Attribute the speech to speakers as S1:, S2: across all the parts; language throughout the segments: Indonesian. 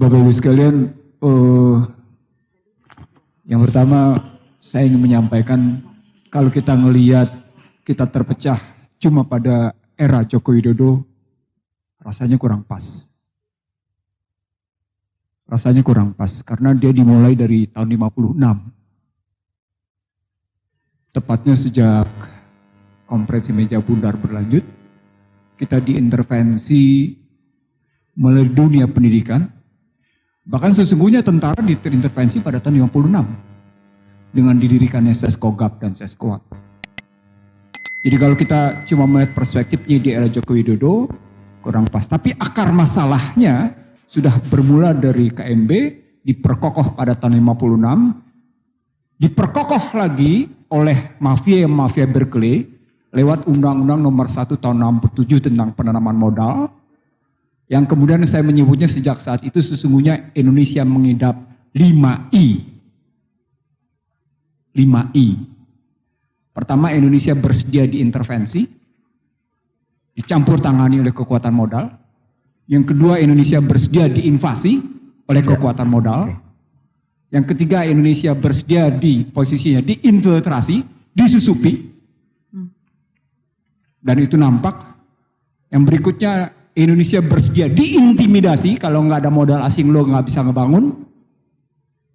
S1: Bapak Ibu sekalian, yang pertama saya ingin menyampaikan kalau kita ngelihat kita terpecah cuma pada era Joko Widodo, rasanya kurang pas. Rasanya kurang pas karena dia dimulai dari tahun 56. Tepatnya sejak Konferensi Meja Bundar berlanjut, kita diintervensi melalui dunia pendidikan. Bahkan sesungguhnya tentara diintervensi pada tahun 56 dengan didirikannya Seskogab dan Seskoat. Jadi kalau kita cuma melihat perspektifnya di era Joko Widodo, kurang pas. Tapi akar masalahnya sudah bermula dari KMB, diperkokoh pada tahun 56, diperkokoh lagi oleh mafia Berkeley lewat Undang-Undang Nomor 1 Tahun 67 tentang penanaman modal, yang kemudian saya menyebutnya sejak saat itu sesungguhnya Indonesia mengidap 5I. 5I. Pertama, Indonesia bersedia diintervensi, dicampur tangani oleh kekuatan modal. Yang kedua, Indonesia bersedia diinvasi oleh kekuatan modal. Yang ketiga, Indonesia bersedia di posisinya diinfiltrasi, disusupi. Dan itu nampak. Yang berikutnya, Indonesia bersedia diintimidasi, kalau nggak ada modal asing lo nggak bisa ngebangun.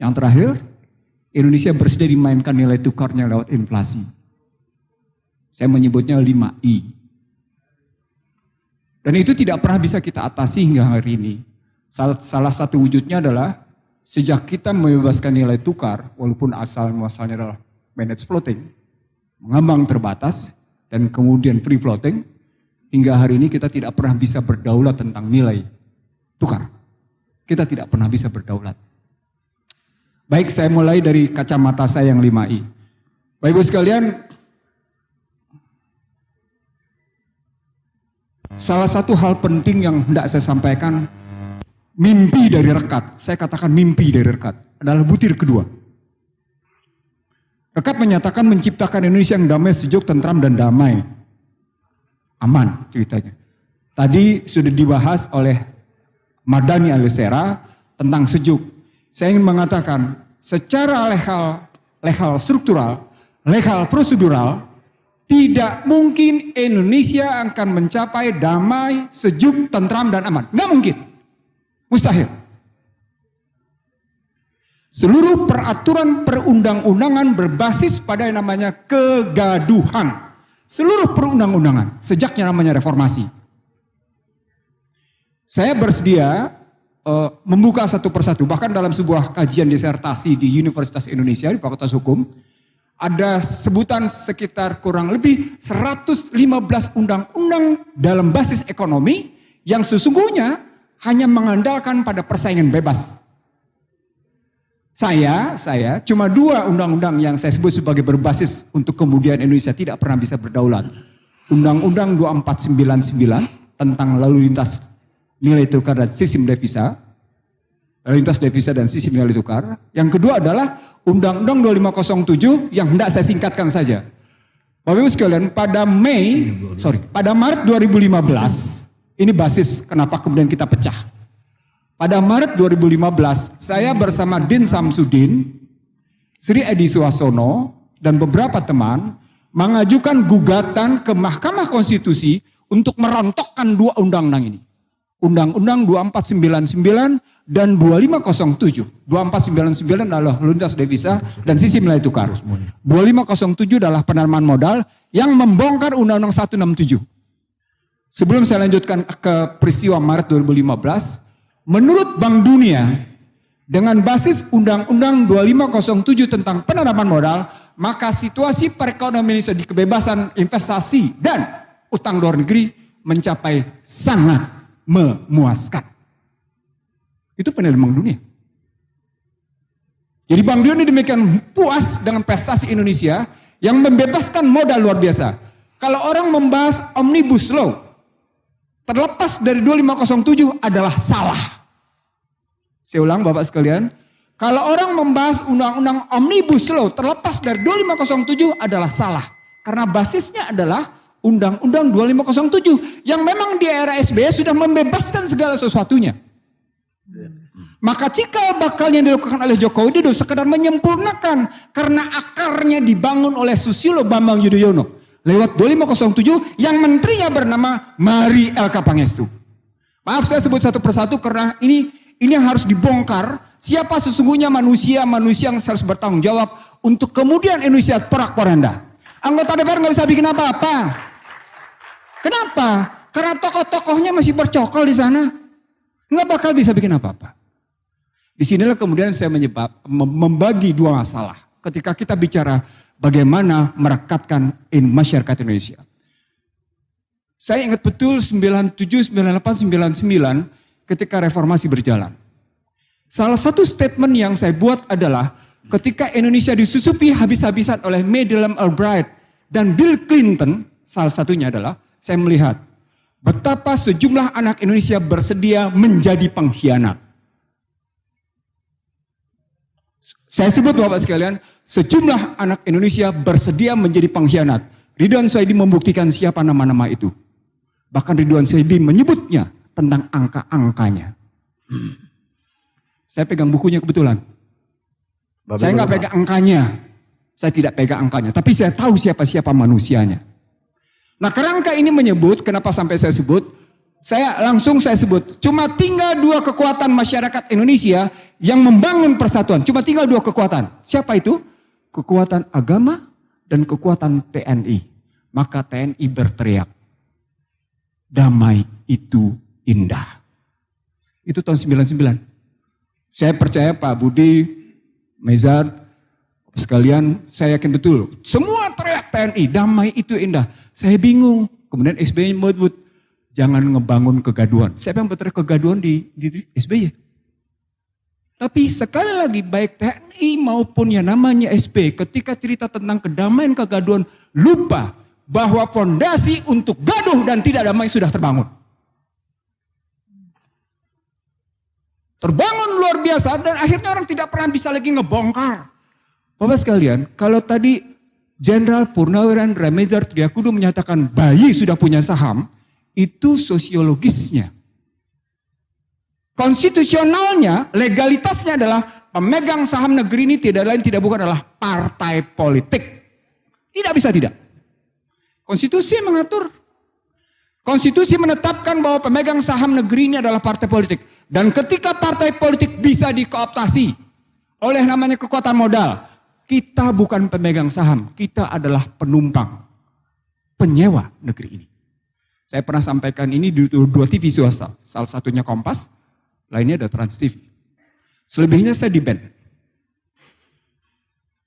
S1: Yang terakhir, Indonesia bersedia dimainkan nilai tukarnya lewat inflasi. Saya menyebutnya 5I. Dan itu tidak pernah bisa kita atasi hingga hari ini. Salah satu wujudnya adalah sejak kita membebaskan nilai tukar, walaupun asal muasalnya adalah managed floating, mengambang terbatas, dan kemudian free floating, hingga hari ini kita tidak pernah bisa berdaulat tentang nilai tukar. Kita tidak pernah bisa berdaulat. Baik, saya mulai dari kacamata saya yang 5I. Bapak Ibu sekalian, salah satu hal penting yang hendak saya sampaikan, mimpi dari Rekat, saya katakan mimpi dari Rekat, adalah butir kedua. Rekat menyatakan menciptakan Indonesia yang damai, sejuk, tentram, dan damai. Aman ceritanya. Tadi sudah dibahas oleh Mardhani Alisera tentang sejuk. Saya ingin mengatakan secara legal struktural, legal prosedural, tidak mungkin Indonesia akan mencapai damai, sejuk, tentram, dan aman. Nggak mungkin. Mustahil. Seluruh peraturan perundang-undangan berbasis pada yang namanya kegaduhan. Seluruh perundang-undangan, sejaknya namanya reformasi. Saya bersedia membuka satu persatu. Bahkan dalam sebuah kajian disertasi di Universitas Indonesia, di Fakultas Hukum, ada sebutan sekitar kurang lebih 115 undang-undang dalam basis ekonomi yang sesungguhnya hanya mengandalkan pada persaingan bebas. Saya cuma 2 undang-undang yang saya sebut sebagai berbasis untuk kemudian Indonesia tidak pernah bisa berdaulat. Undang-Undang 2499 tentang lalu lintas nilai tukar dan sistem devisa. Lalu lintas devisa dan sistem nilai tukar. Yang kedua adalah Undang-Undang 2507 yang hendak saya singkatkan saja. Bapak Ibu sekalian, pada Maret 2015, ini basis kenapa kemudian kita pecah. Pada Maret 2015, saya bersama Din Samsudin, Sri Edi Suhasono, dan beberapa teman mengajukan gugatan ke Mahkamah Konstitusi untuk merontokkan 2 undang-undang ini. Undang-Undang 2499 dan 2507. 2499 adalah lintas devisa dan sistem nilai tukar. 2507 adalah penanaman modal yang membongkar Undang-Undang 167. Sebelum saya lanjutkan ke peristiwa Maret 2015, menurut Bank Dunia, dengan basis Undang-Undang 2507 tentang penanaman modal, maka situasi perekonomian Indonesia di kebebasan investasi dan utang luar negeri mencapai sangat memuaskan. Itu penilaian Bank Dunia. Jadi Bank Dunia demikian puas dengan prestasi Indonesia yang membebaskan modal luar biasa. Kalau orang membahas Omnibus Law, terlepas dari 2507 adalah salah. Saya ulang Bapak sekalian, kalau orang membahas Undang-Undang Omnibus Law terlepas dari 2507 adalah salah. Karena basisnya adalah Undang-Undang 2507 yang memang di era SBY sudah membebaskan segala sesuatunya. Maka cikal bakal yang dilakukan oleh Joko Widodo sekedar menyempurnakan karena akarnya dibangun oleh Susilo Bambang Yudhoyono lewat 2507 yang menterinya bernama Mari Elka Pangestu. Maaf saya sebut satu persatu karena ini yang harus dibongkar siapa sesungguhnya manusia yang harus bertanggung jawab untuk kemudian Indonesia porak-poranda. Anggota DPR nggak bisa bikin apa-apa. Kenapa? Karena tokoh-tokohnya masih bercokol di sana. Nggak bakal bisa bikin apa-apa. Disinilah kemudian saya membagi dua masalah. Ketika kita bicara bagaimana merekatkan masyarakat Indonesia. Saya ingat betul 97, 98, 99 ketika reformasi berjalan. Salah satu statement yang saya buat adalah ketika Indonesia disusupi habis-habisan oleh Madeleine Albright dan Bill Clinton, salah satunya adalah saya melihat betapa sejumlah anak Indonesia bersedia menjadi pengkhianat. Saya sebut Bapak sekalian, sejumlah anak Indonesia bersedia menjadi pengkhianat. Ridwan Saidi membuktikan siapa nama-nama itu. Bahkan Ridwan Saidi menyebutnya tentang angka-angkanya. Saya pegang bukunya kebetulan. Saya nggak pegang angkanya. Saya tidak pegang angkanya. Tapi saya tahu siapa-siapa manusianya. Nah kerangka ini menyebut, kenapa sampai saya sebut? Saya sebut, cuma tinggal dua kekuatan masyarakat Indonesia yang membangun persatuan. Cuma tinggal dua kekuatan. Siapa itu? Kekuatan agama dan kekuatan TNI. Maka TNI berteriak, damai itu indah. Itu tahun 99. Saya percaya Pak Budi, Mezar, sekalian saya yakin betul. Semua teriak TNI, damai itu indah. Saya bingung. Kemudian SBY menyebut, jangan ngebangun kegaduhan. Siapa yang berteriak kegaduhan di SBY? Tapi sekali lagi baik TNI maupun yang namanya SBY ketika cerita tentang kedamaian kegaduhan lupa bahwa fondasi untuk gaduh dan tidak damai sudah terbangun. Terbangun luar biasa dan akhirnya orang tidak pernah bisa lagi ngebongkar. Bapak sekalian, kalau tadi Jenderal Purnawirawan Remezar Triakudu menyatakan bayi sudah punya saham, itu sosiologisnya. Konstitusionalnya, legalitasnya adalah pemegang saham negeri ini tidak lain tidak bukan adalah partai politik. Tidak bisa tidak. Konstitusi mengatur. Konstitusi menetapkan bahwa pemegang saham negeri ini adalah partai politik. Dan ketika partai politik bisa dikooptasi oleh namanya kekuatan modal, kita bukan pemegang saham, kita adalah penumpang, penyewa negeri ini. Saya pernah sampaikan ini di dua TV swasta. Salah satunya Kompas, lainnya ada Trans TV. Selebihnya saya di-ban.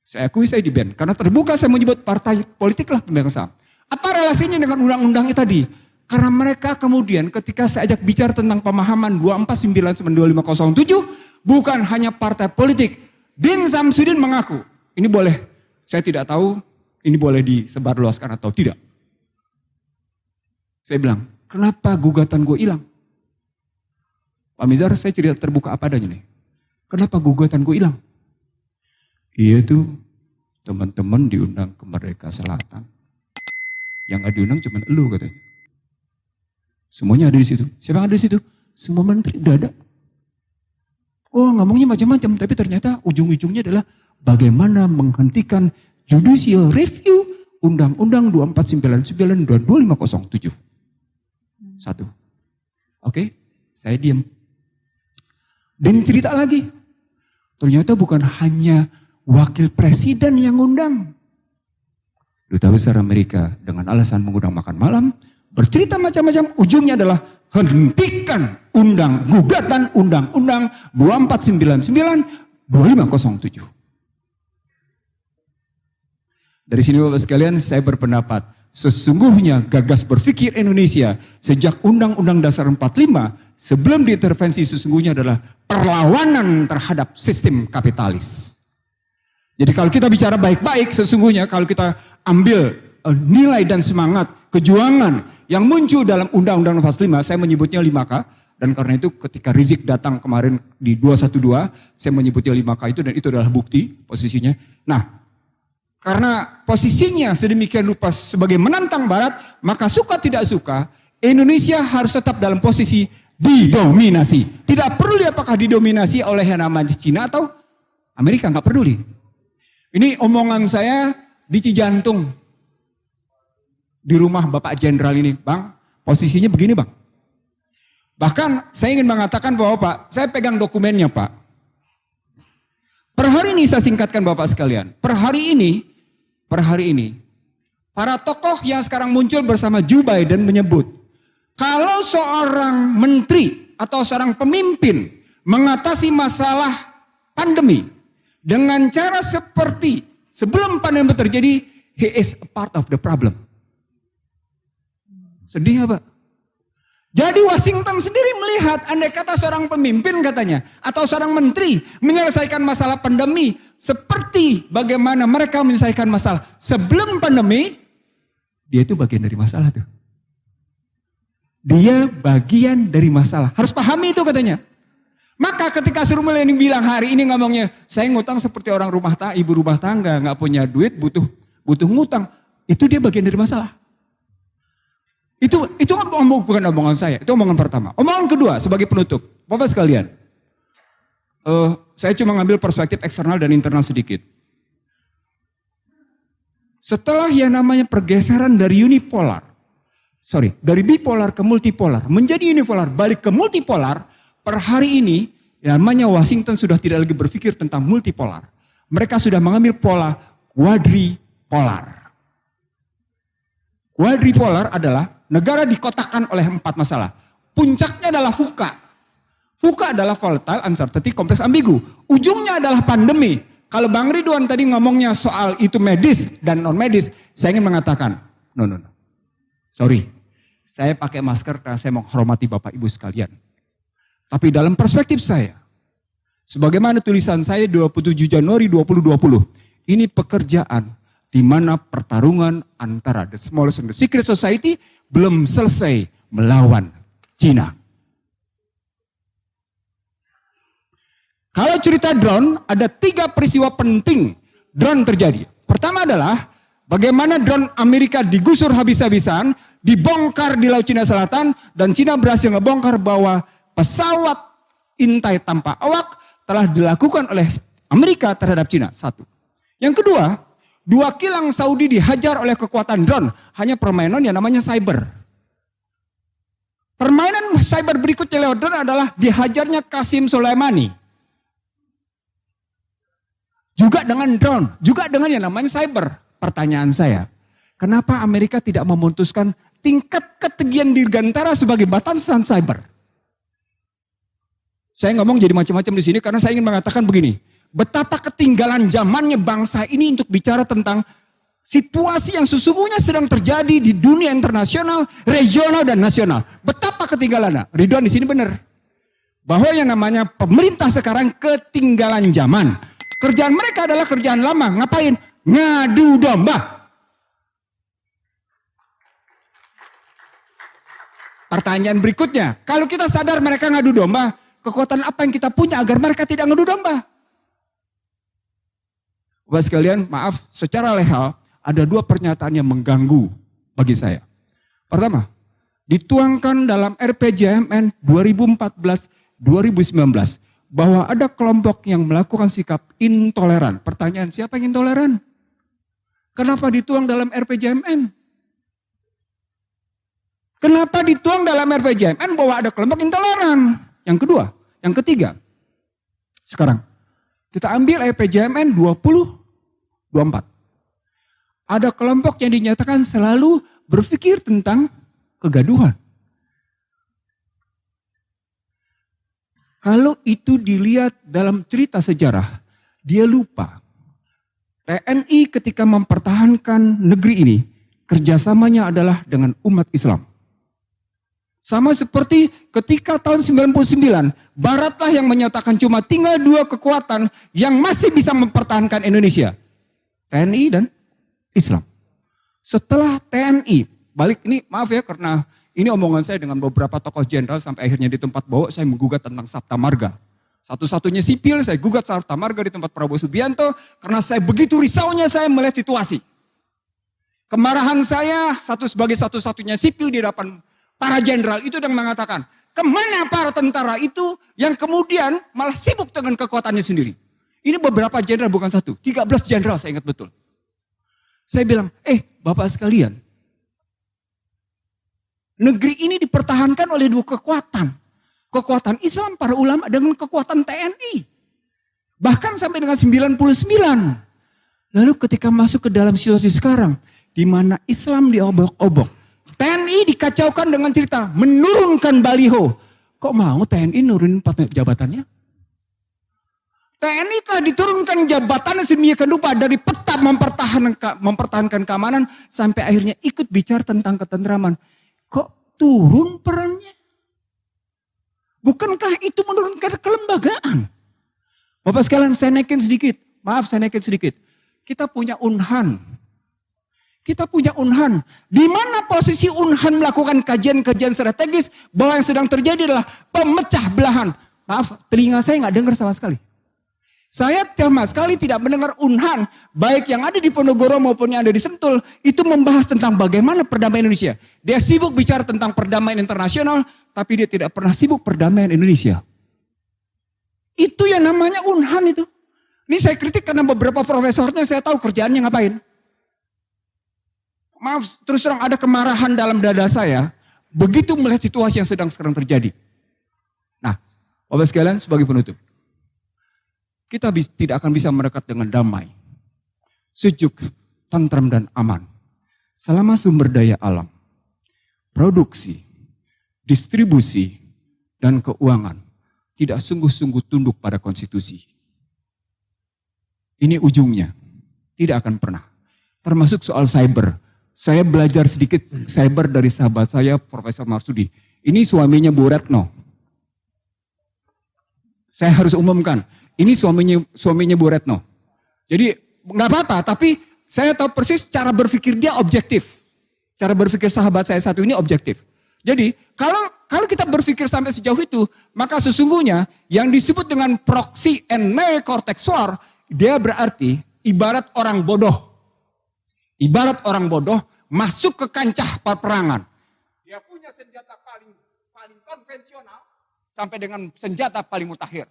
S1: Saya akui saya di-ban. Karena terbuka saya menyebut partai politik lah pemegang saham. Apa relasinya dengan undang-undangnya tadi? Karena mereka kemudian ketika saya ajak bicara tentang pemahaman 249-2507, bukan hanya partai politik. Din Samsudin mengaku, ini boleh, saya tidak tahu ini boleh disebarluaskan atau tidak. Saya bilang, kenapa gugatan gue hilang? Pak Mizar, saya cerita terbuka apa adanya nih. Kenapa gugatan gue hilang? Iya tuh, teman-teman diundang ke Merdeka Selatan. Yang gak diundang cuma elu katanya. Semuanya ada di situ. Siapa yang ada di situ? Semua menteri udah ada. Oh ngomongnya macam-macam, tapi ternyata ujung-ujungnya adalah bagaimana menghentikan judicial review Undang-Undang 2499 dan 2507. Satu. Oke, saya diam. Dan cerita lagi. Ternyata bukan hanya wakil presiden yang ngundang. Duta Besar Amerika dengan alasan mengundang makan malam, bercerita macam-macam, ujungnya adalah hentikan gugatan Undang-Undang 2499 2507. Dari sini Bapak sekalian saya berpendapat sesungguhnya gagas berpikir Indonesia sejak Undang-Undang Dasar 45 sebelum diintervensi sesungguhnya adalah perlawanan terhadap sistem kapitalis. Jadi kalau kita bicara baik-baik sesungguhnya kalau kita ambil nilai dan semangat kejuangan yang muncul dalam Undang-Undang 45 saya menyebutnya 5K dan karena itu ketika Rizik datang kemarin di 212 saya menyebutnya 5K itu dan itu adalah bukti posisinya. Nah, karena posisinya sedemikian rupa sebagai menantang Barat, maka suka tidak suka, Indonesia harus tetap dalam posisi didominasi. Tidak peduli apakah didominasi oleh yang namanya Cina atau Amerika, nggak peduli. Ini omongan saya di Cijantung. Di rumah Bapak Jenderal ini, Bang, posisinya begini, Bang. Bahkan saya ingin mengatakan bahwa Pak, saya pegang dokumennya, Pak. Per hari ini saya singkatkan Bapak sekalian. Per hari ini, para tokoh yang sekarang muncul bersama Joe Biden menyebut, kalau seorang menteri atau seorang pemimpin mengatasi masalah pandemi dengan cara seperti sebelum pandemi terjadi, he is a part of the problem. Sedih nggak Pak? Jadi Washington sendiri melihat andai kata seorang pemimpin katanya atau seorang menteri menyelesaikan masalah pandemi seperti bagaimana mereka menyelesaikan masalah sebelum pandemi, dia itu bagian dari masalah tuh. Dia bagian dari masalah. Harus pahami itu katanya. Maka ketika Sri Mulyani bilang hari ini ngomongnya, saya ngutang seperti orang ibu rumah tangga, nggak punya duit, butuh ngutang. Itu dia bagian dari masalah. Itu bukan omongan saya, itu omongan pertama. Omongan kedua sebagai penutup, Bapak sekalian, saya cuma ngambil perspektif eksternal dan internal sedikit. Setelah yang namanya pergeseran dari bipolar ke multipolar, menjadi unipolar, balik ke multipolar, per hari ini yang namanya Washington sudah tidak lagi berpikir tentang multipolar. Mereka sudah mengambil pola quadripolar. Quadripolar adalah negara dikotakkan oleh 4 masalah. Puncaknya adalah VUCA. VUCA adalah volatile, uncertainty, kompleks, ambigu. Ujungnya adalah pandemi. Kalau Bang Ridwan tadi ngomongnya soal itu medis dan non medis, saya ingin mengatakan, no. Sorry, saya pakai masker karena saya menghormati Bapak Ibu sekalian. Tapi dalam perspektif saya, sebagaimana tulisan saya 27 Januari 2020, ini pekerjaan di mana pertarungan antara the smallest and the secret society belum selesai melawan Cina. Kalau cerita drone, ada 3 peristiwa penting drone terjadi. Pertama adalah bagaimana drone Amerika digusur habis-habisan, dibongkar di Laut Cina Selatan, dan Cina berhasil ngebongkar bahwa pesawat intai tanpa awak telah dilakukan oleh Amerika terhadap Cina. 1. Yang kedua, 2 kilang Saudi dihajar oleh kekuatan drone. Hanya permainan yang namanya cyber. Permainan cyber berikutnya lewat drone adalah dihajarnya Qasim Soleimani. Juga dengan drone, juga dengan yang namanya cyber. Pertanyaan saya, kenapa Amerika tidak memutuskan tingkat ketegian dirgantara sebagai batasan cyber? Saya ngomong jadi macam-macam di sini karena saya ingin mengatakan begini. Betapa ketinggalan zamannya bangsa ini untuk bicara tentang situasi yang sesungguhnya sedang terjadi di dunia internasional, regional, dan nasional. Betapa ketinggalannya. Ridwan di sini benar. Bahwa yang namanya pemerintah sekarang ketinggalan zaman. Kerjaan mereka adalah kerjaan lama. Ngapain? Ngadu domba. Pertanyaan berikutnya, kalau kita sadar mereka ngadu domba, kekuatan apa yang kita punya agar mereka tidak ngadu domba? Bapak sekalian, maaf, secara legal ada 2 pernyataan yang mengganggu bagi saya. Pertama, dituangkan dalam RPJMN 2014-2019 bahwa ada kelompok yang melakukan sikap intoleran. Pertanyaan, siapa yang intoleran? Kenapa dituang dalam RPJMN? Kenapa dituang dalam RPJMN bahwa ada kelompok intoleran? Yang kedua, yang ketiga. Sekarang, kita ambil RPJMN 2024. Ada kelompok yang dinyatakan selalu berpikir tentang kegaduhan. Kalau itu dilihat dalam cerita sejarah, dia lupa. TNI ketika mempertahankan negeri ini, kerjasamanya adalah dengan umat Islam. Sama seperti ketika tahun 99, Baratlah yang menyatakan cuma tinggal 2 kekuatan yang masih bisa mempertahankan Indonesia. TNI dan Islam. Setelah TNI, balik ini maaf ya karena ini omongan saya dengan beberapa tokoh jenderal sampai akhirnya di tempat bawa saya menggugat tentang Sabta Marga. Satu-satunya sipil saya gugat Sabta Marga di tempat Prabowo Subianto karena saya begitu risaunya saya melihat situasi. Kemarahan saya sebagai satu-satunya sipil di hadapan para jenderal itu yang mengatakan, Kemana para tentara itu yang kemudian malah sibuk dengan kekuatannya sendiri. Ini beberapa jenderal, bukan satu. 13 jenderal saya ingat betul. Saya bilang, Bapak sekalian. Negeri ini dipertahankan oleh dua kekuatan. Kekuatan Islam, para ulama, dengan kekuatan TNI. Bahkan sampai dengan 99. Lalu ketika masuk ke dalam situasi sekarang, di mana Islam diobok-obok. TNI dikacaukan dengan cerita menurunkan baliho. Kok mau TNI nurunin jabatannya? TNI telah diturunkan jabatannya sedemikian rupa dari peta mempertahankan keamanan sampai akhirnya ikut bicara tentang ketentraman. Kok turun perannya? Bukankah itu menurunkan kelembagaan? Bapak sekalian, saya naikin sedikit. Maaf, saya naikin sedikit. Kita punya Unhan. Kita punya Unhan. Di mana posisi Unhan melakukan kajian-kajian strategis bahwa yang sedang terjadi adalah pemecah belahan. Maaf, telinga saya nggak dengar sama sekali. Saya sama sekali tidak mendengar Unhan, baik yang ada di Ponorogo maupun yang ada di Sentul, itu membahas tentang bagaimana perdamaian Indonesia. Dia sibuk bicara tentang perdamaian internasional, tapi dia tidak pernah sibuk perdamaian Indonesia. Itu yang namanya Unhan itu. Ini saya kritik karena beberapa profesornya saya tahu kerjaannya ngapain. Maaf, terus terang ada kemarahan dalam dada saya, begitu melihat situasi yang sedang sekarang terjadi. Nah, Bapak sekalian sebagai penutup. Kita tidak akan bisa mendekat dengan damai, sejuk, tentram dan aman. Selama sumber daya alam, produksi, distribusi, dan keuangan tidak sungguh-sungguh tunduk pada konstitusi. Ini ujungnya, tidak akan pernah. Termasuk soal cyber. Saya belajar sedikit cyber dari sahabat saya, Profesor Marsudi. Ini suaminya Bu Retno. Saya harus umumkan, ini suaminya Bu Retno. Jadi nggak apa-apa, tapi saya tahu persis cara berpikir dia objektif. Cara berpikir sahabat saya satu ini objektif. Jadi kalau kita berpikir sampai sejauh itu, maka sesungguhnya yang disebut dengan proxy and neocortex war, dia berarti ibarat orang bodoh. Ibarat orang bodoh masuk ke kancah peperangan. Dia punya senjata paling konvensional sampai dengan senjata paling mutakhir.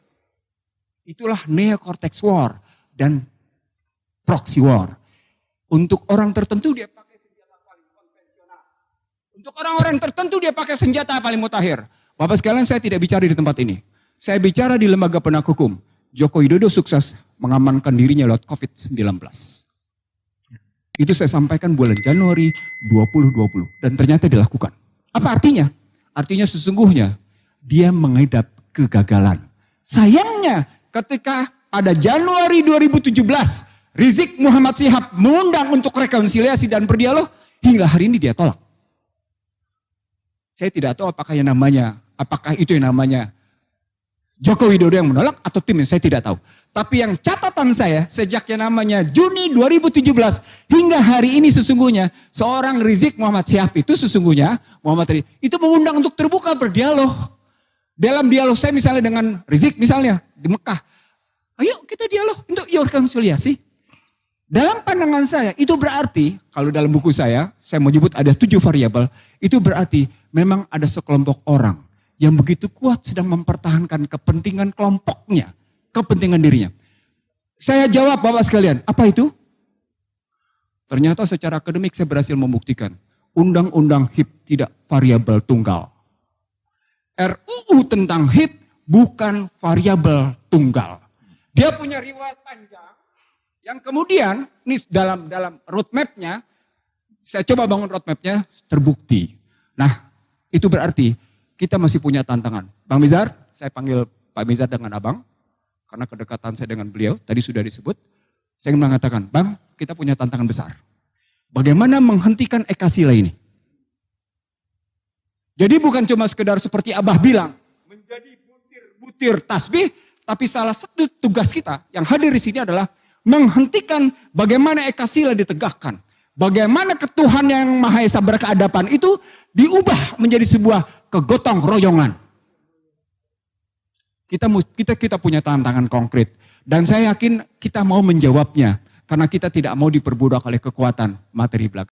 S1: Itulah neocortex war dan proxy war. Untuk orang tertentu dia pakai senjata paling konvensional. Untuk orang-orang tertentu dia pakai senjata paling mutakhir. Bapak sekalian, saya tidak bicara di tempat ini. Saya bicara di lembaga penegak hukum. Joko Widodo sukses mengamankan dirinya lewat COVID-19. Itu saya sampaikan bulan Januari 2020 dan ternyata dilakukan. Apa artinya? Artinya sesungguhnya dia mengidap kegagalan. Sayangnya ketika pada Januari 2017 Rizik Muhammad Syihab mengundang untuk rekonsiliasi dan berdialog, hingga hari ini dia tolak. Saya tidak tahu apakah itu yang namanya Joko Widodo yang menolak atau timnya, saya tidak tahu. Tapi yang catatan saya sejak yang namanya Juni 2017 hingga hari ini sesungguhnya seorang Rizik Muhammad Syihab itu sesungguhnya itu mengundang untuk terbuka berdialog. Dalam dialog saya misalnya dengan Rizik misalnya di Mekah. Ayo kita dialog untuk rekonsiliasi. Dalam pandangan saya itu berarti kalau dalam buku saya menyebut ada 7 variabel. Itu berarti memang ada sekelompok orang yang begitu kuat sedang mempertahankan kepentingan kelompoknya, kepentingan dirinya. Saya jawab Bapak sekalian, apa itu? Ternyata secara akademik saya berhasil membuktikan. Undang-undang HIP tidak variabel tunggal. RUU tentang HIP bukan variabel tunggal. Dia punya riwayat panjang yang kemudian ini dalam roadmap-nya, saya coba bangun roadmap-nya terbukti. Nah itu berarti kita masih punya tantangan. Bang Mizar, saya panggil Pak Mizar dengan abang. Karena kedekatan saya dengan beliau, tadi sudah disebut. Saya ingin mengatakan, Bang, kita punya tantangan besar. Bagaimana menghentikan Ekasila ini? Jadi bukan cuma sekedar seperti Abah bilang, menjadi butir-butir tasbih, tapi salah satu tugas kita yang hadir di sini adalah menghentikan bagaimana Ekasila ditegakkan. Bagaimana ketuhanan yang Maha Esa berkeadapan itu diubah menjadi sebuah kegotong royongan. Kita punya tantangan konkret. Dan saya yakin kita mau menjawabnya. Karena kita tidak mau diperbudak oleh kekuatan materi belaka.